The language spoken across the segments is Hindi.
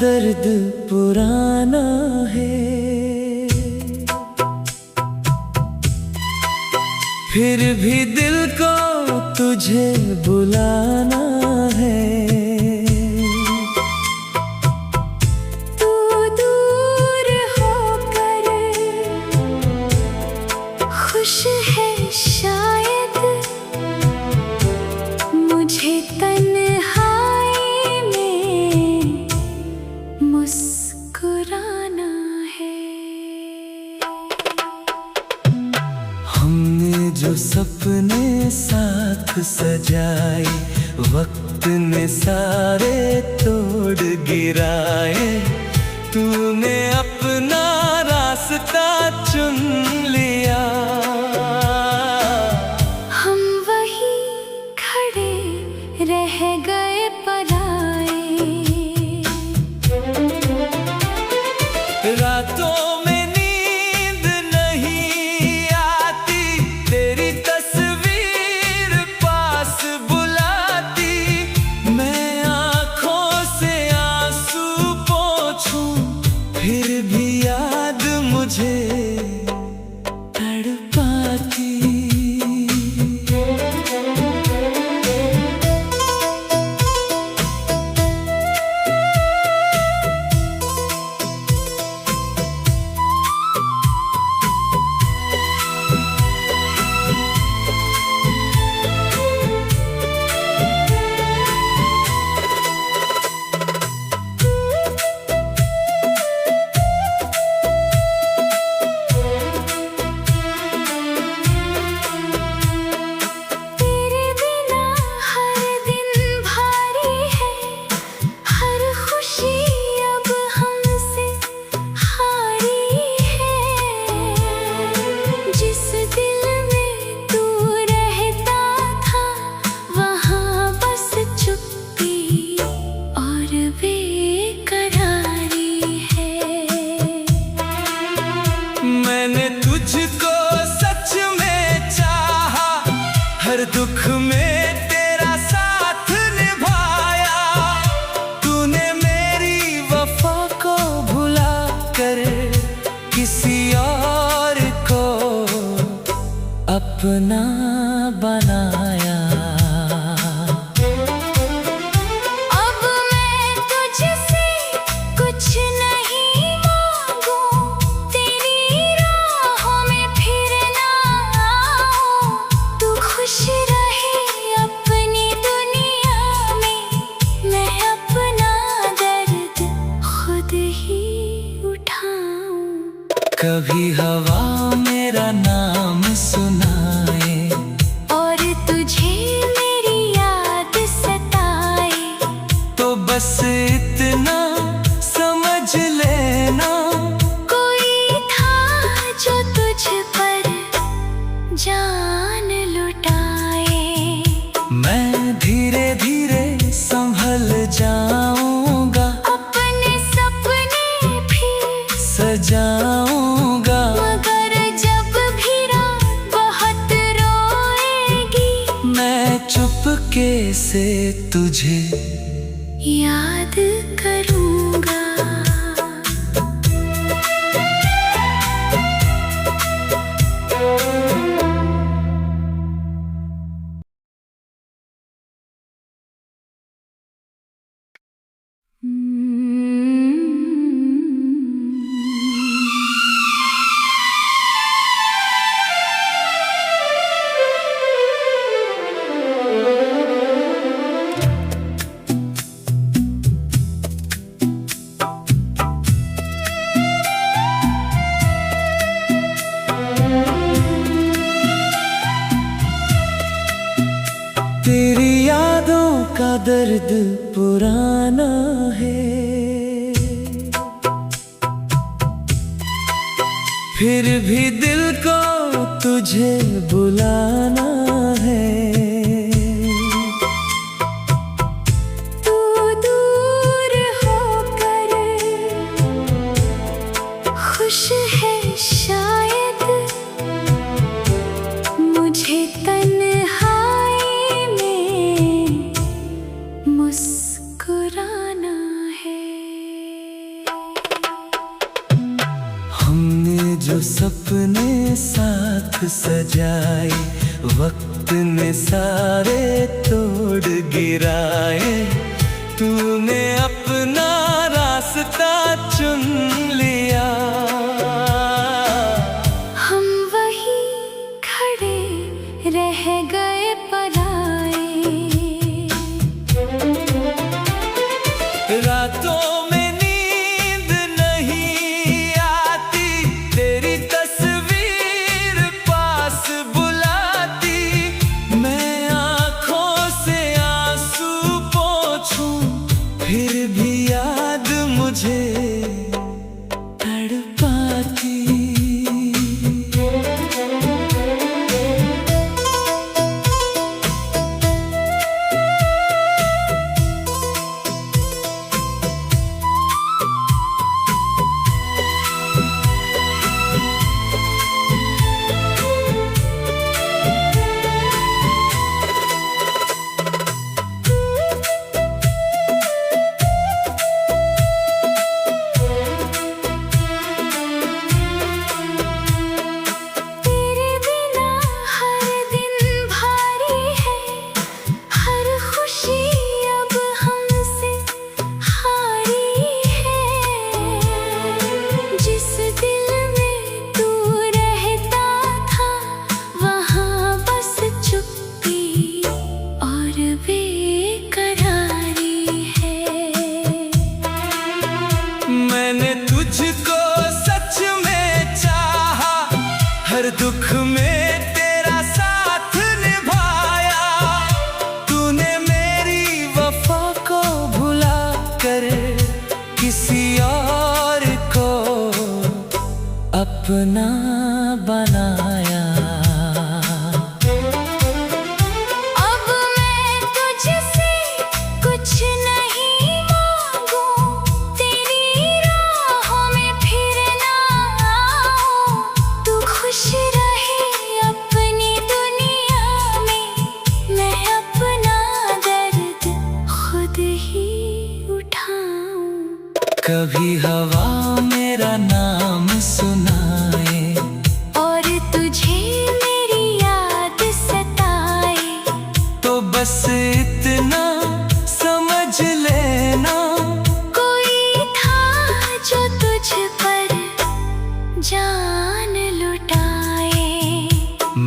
दर्द पुराना है, फिर भी दिल को तुझे बुलाना है। तू दूर होकर खुश है शायद, मुझे तन्हाई में मुस्कुराना है। हमने जो सपने साथ सजाए, वक्त ने सारे तोड़ गिराए। तूने अपना रास्ता चुन लिया, हम वही खड़े रह गए पराए। रातों में नींद नहीं आती, तेरी तस्वीर पास बुलाती। मैं आँखों से आंसू पोंछूं, फिर भी याद मुझे तड़पाती। तेरे बिना हर दिन भारी है, हर खुशी अब हमसे हारी है। जिस दिल में तू रहता था, वहाँ बस चुप्पी और बेकरारी है। मैंने तुझको सच में चाहा, हर दुख में तेरा साथ निभाया। तूने मेरी वफा को भुला कर किसी और को अपना बनाया। अब मैं तुझसे कुछ नहीं मांगूं, तेरी राहों में फिर ना आऊं। तू खुश रहे अपनी दुनिया में, मैं अपना दर्द खुद ही उठाऊं। कभी हवा मेरा नाम सुनाए, और तुझे मेरी याद सताए, तो बस इतना समझ लेना। कोई था जो तुझ पर जान लुटाए। मैं धीरे धीरे संभल जाऊंगा, अपने सपने भी सजाऊंगा। मगर जब भी रात बहुत रोएगी, मैं चुपके से तुझे याद करूंगा। तेरी यादों का दर्द पुराना है, फिर भी दिल को तुझे बुलाना है। तू दूर होकर खुश है शायद, मुझे तन्हाई में मुस्कुराना है। हमने जो सपने साथ सजाए, वक्त ने सारे तोड़ गिराए। तूने अपना रास्ता चुन लिया। हम वही खड़े रह गए पराए। रातों में नींद नहीं आती, तेरी तस्वीर पास बुलाती। मैं आँखों से आंसू पोंछूं, फिर भी याद मुझे तड़पाती। तेरे बिना हर दिन भारी है, हर खुशी अब हमसे हारी है। जिस दिल में तू रहता था, वहाँ बस चुप्पी और बेकरारी है। मैंने तुझको सच में चाहा, हर दुख में तेरा साथ निभाया। तूने मेरी वफा को भुला कर किसी और को अपना बनाया। अब मैं तुझसे कुछ नहीं मांगूं, तेरी राहों में फिर ना आऊं। तू खुश रहे अपनी दुनिया में, मैं अपना दर्द खुद ही उठाऊं। कभी हवा मेरा नाम सुनाए, और तुझे मेरी याद सताए, तो बस इतना समझ लेना। कोई था जो तुझ पर जान लुटाए।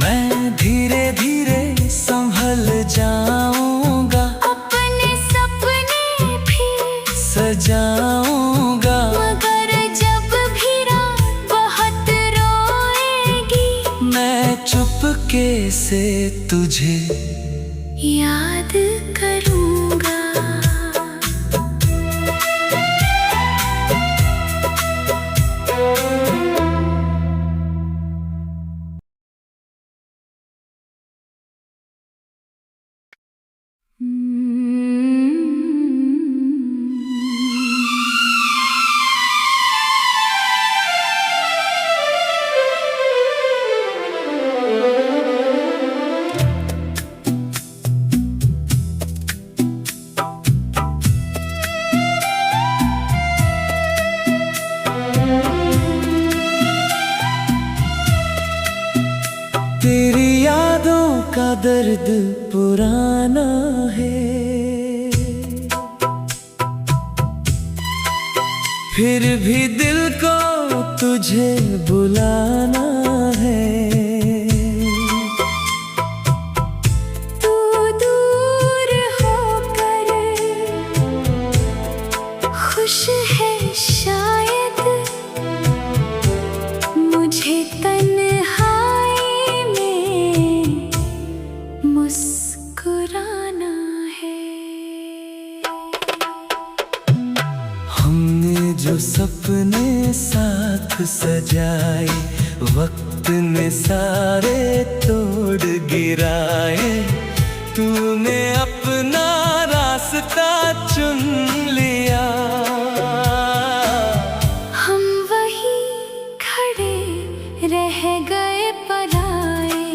मैं धीरे धीरे संभल जाऊंगा, अपने सपने भी सजाऊंगा। मगर जब भी रात बहुत रोएगी, मैं चुपके से तुझे याद करूंगा। तेरी यादों का दर्द पुराना है, फिर भी दिल को तुझे बुलाना है। तू दूर होकर खुश है शायद, मुझे तन्हाई में मुस्कुराना है। हमने जो सपने साथ सजाए, वक्त ने सारे तोड़ गिराए। तूने अपना रास्ता चुन लिया। हम वही खड़े रह गए पराए।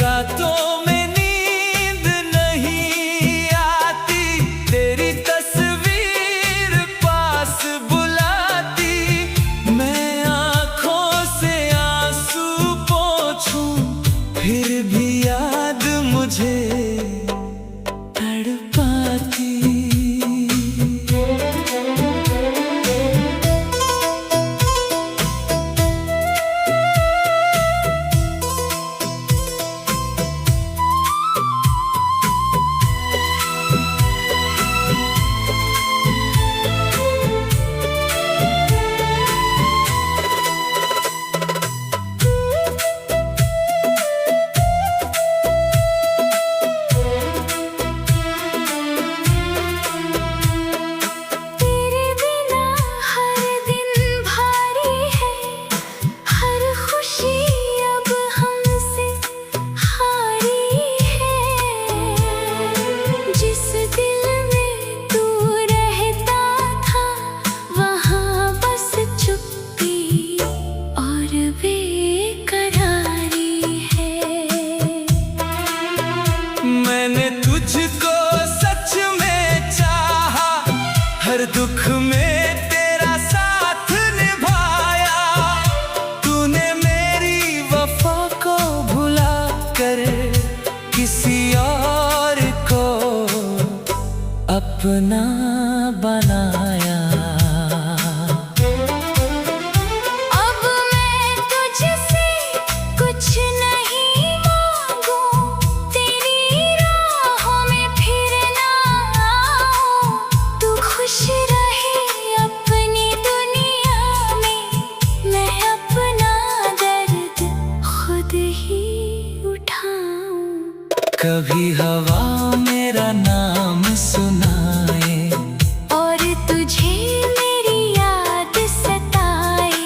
रातों में नींद नहीं आती, तेरी तस्वीर पास हर दुख में तेरा साथ निभाया। तूने मेरी वफा को भुला कर किसी और को अपना बनाया। अब मैं तुझसे कुछ नहीं मांगू, तेरी राहों में फिर ना आऊं। तू खुश रहे अपनी दुनिया में, मैं अपना दर्द खुद ही उठाऊं। कभी हवा मेरा नाम सुनाए और तुझे मेरी याद सताए,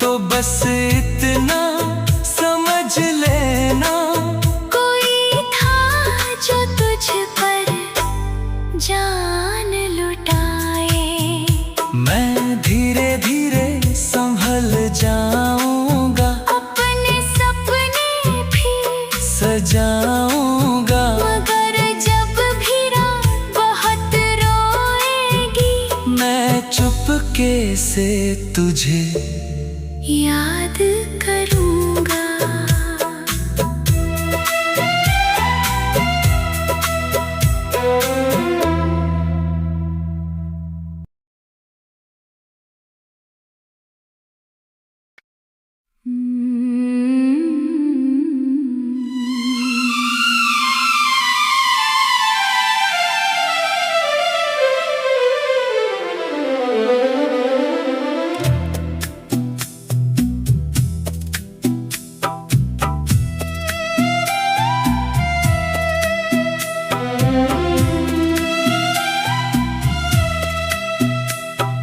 तो बस इतना समझ लेना, कोई था जो तुझ पर जान लुटाए। मैं धीरे धीरे संभल जाऊंगा, अपने सपने भी सजाऊंगा। मगर जब भी रात बहुत रोएगी, मैं चुपके से तुझे याद करूंगा।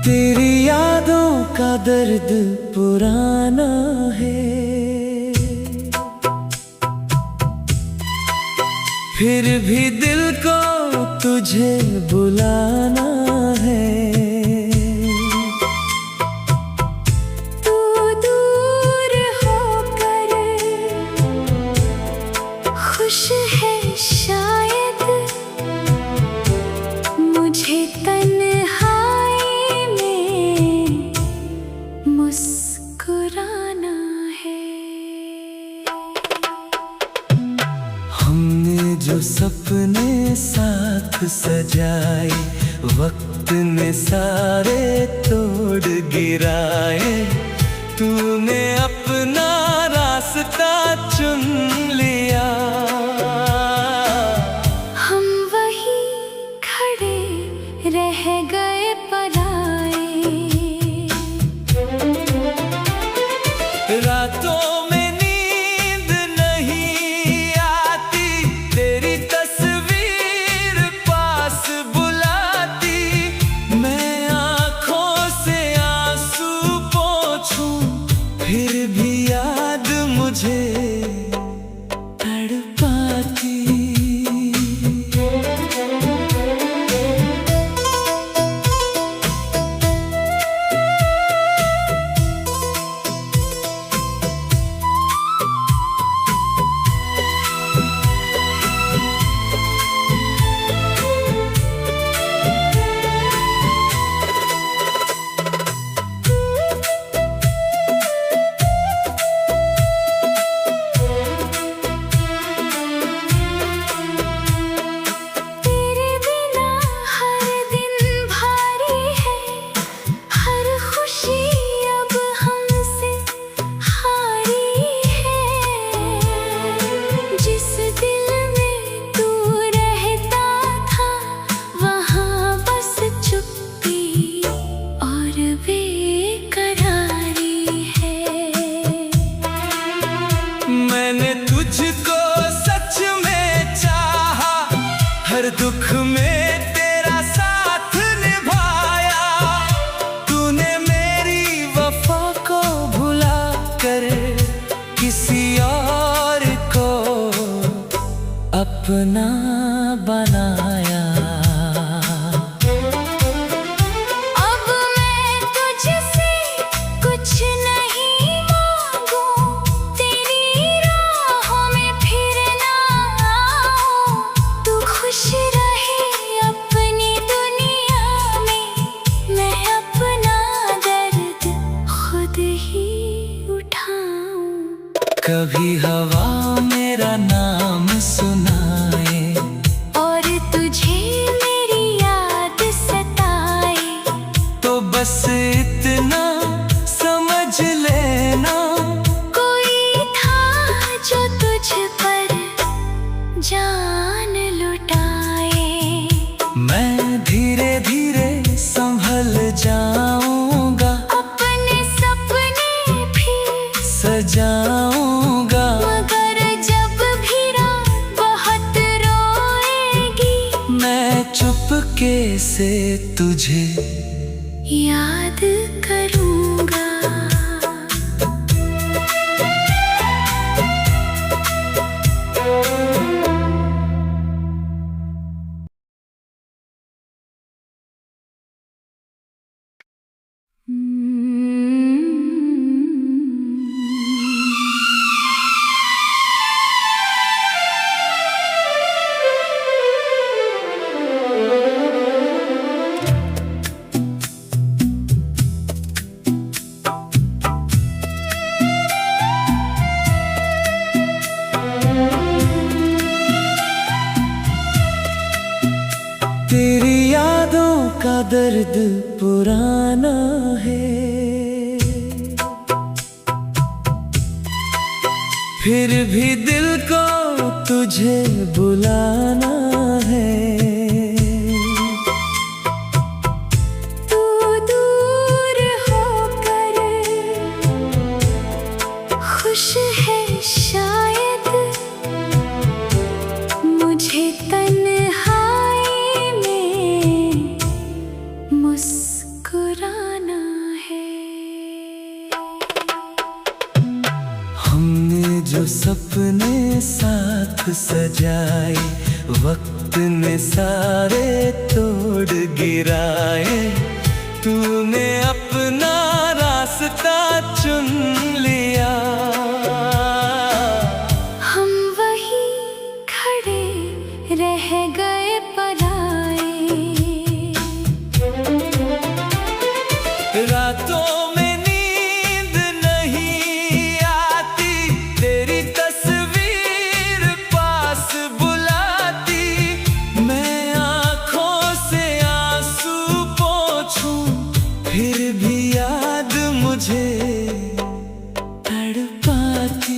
तेरी यादों का दर्द पुराना है, फिर भी दिल को तुझे बुलाना है। तू दूर होकर खुश है शायद, मुझे तन्हाई में मुस्कुराना है। हमने जो सपने साथ सजाए, वक्त ने सारे तोड़ गिराए। तूने अपना रास्ता चुन लिया, हम वही खड़े रह गए पराए। रातों में नींद नहीं आती, तेरी तस्वीर पास बुलाती। मैं आँखों से आंसू पोंछूं, फिर भी याद मुझे तड़पाती। तेरे बिना हर दिन भारी है, हर खुशी अब हमसे हारी है। जिस दिल में तू रहता था, वहाँ बस चुप्पी और बेकरारी है। मैंने तुझको सच में चाहा, हर दुख में तेरा साथ निभाया। तूने मेरी वफा को भुला कर किसी और को अपना बनाया। अब मैं तुझसे कुछ नहीं मांगू, तेरी राहों में फिर ना आऊं। तू खुश रहे अपनी दुनिया में, कभी हवा मेरा नाम सुनाए और तुझे मेरी याद सताए, तो बस इतना समझ लेना, कोई था जो तुझ पर जान लुटाए। मैं धीरे धीरे संभल जाऊंगा, अपने सपने भी सजाऊंगा, मगर जब भी रात बहुत रोएगी, मैं चुपके से तुझे याद करूंगा। तेरी यादों का दर्द पुराना है, फिर भी दिल को तुझे बुलाना है। तू दूर होकर खुश है शायद, मुझे तन्हाई में मुस्कुराना है। हमने जो सपने साथ सजाए, वक्त ने सारे तोड़ गिराए, तूने अपना रास्ता चुन लिया। हम वही खड़े रह गए पराए, रातों में नींद नहीं आती, तेरी तस्वीर पास बुलाती, मैं आँखों से आंसू पोंछूं, फिर भी याद मुझे तड़पाती।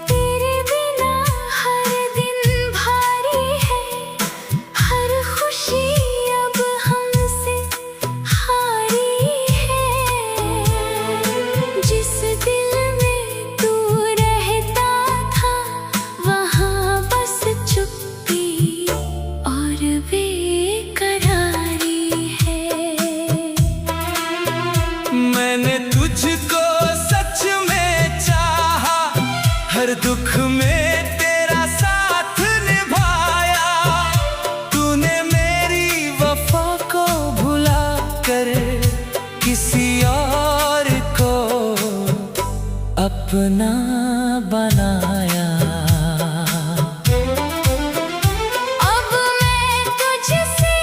तेरे बिना हर दिन भारी है, हर खुशी अब हमसे हारी है। जिस दिल में तू रहता था, वहाँ बस चुप्पी और बेकरारी है। मैंने तुझको सच में चाहा, हर दुख में तेरा साथ निभाया, तूने मेरी वफा को भुला कर किसी और को अपना बनाया। अब मैं तुझसे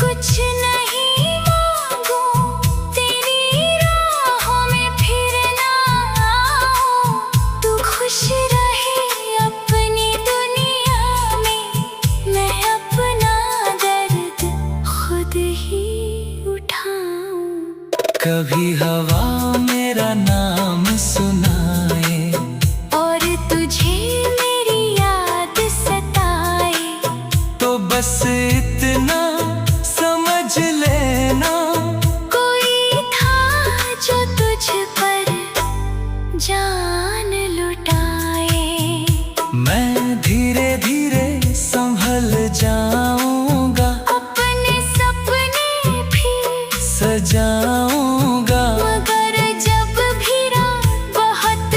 कुछ नहीं मांगूं, तेरी राहों में फिर ना आऊं। तू खुश रहे अपनी दुनिया में, मैं अपना दर्द खुद ही उठाऊं। कभी हवा मेरा नाम सुनाए और तुझे मेरी याद सताए, तो बस इतना समझ लेना, कोई था जो तुझ पर जान लुटाए। मैं धीरे धीरे संभल जाऊंगा, अपने सपने भी सजाऊंगा, मगर जब भी रात बहुत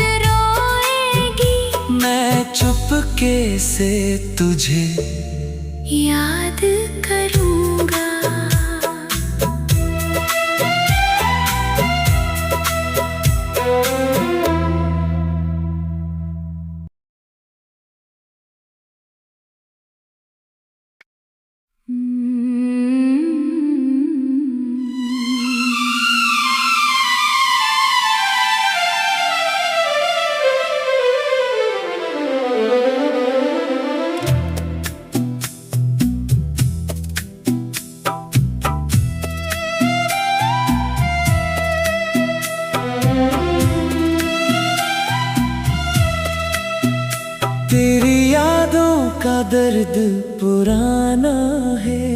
चुपके से तुझे याद करूंगा। तेरी यादों का दर्द पुराना है,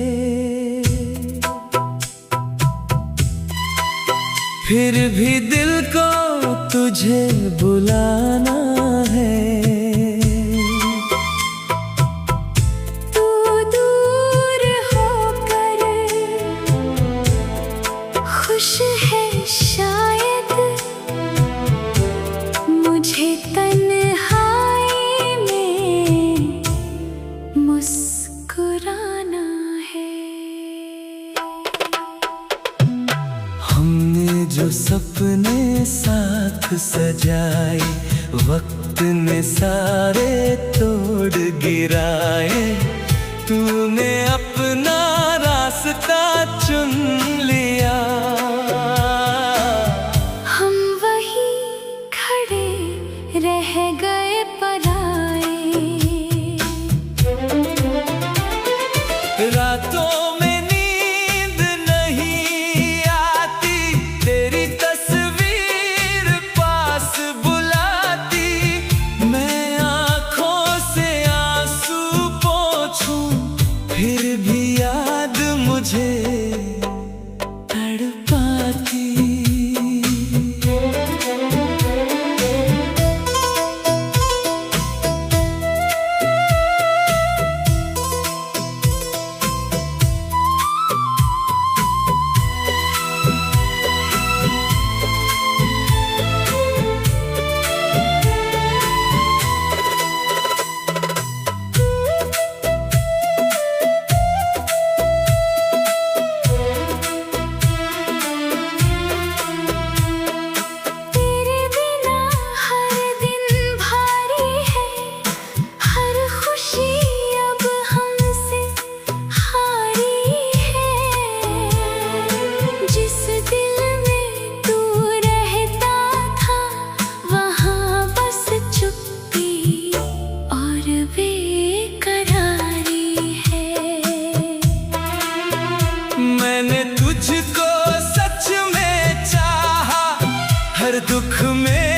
फिर भी दिल को तुझे बुलाना है। तू दूर होकर खुश है शायद, मुझे तन्हाई में मुस्कुराना है। हमने जो सपने साथ सजाए, वक्त ने सारे तोड़ गिराए। तूने अपना रास्ता चुन लिया, हम वही खड़े रह गए पराए। रातों में नींद नहीं आती, तेरी तस्वीर पास बुलाती। मैं आँखों से आंसू पोंछूं, फिर भी याद मुझे तड़पाती। तेरे बिना हर दिन भारी है, हर खुशी अब हमसे हारी है। जिस दिल में तू रहता था, वहाँ बस चुप्पी और बेकरारी है। मैंने तुझको सच में चाहा, हर दुख में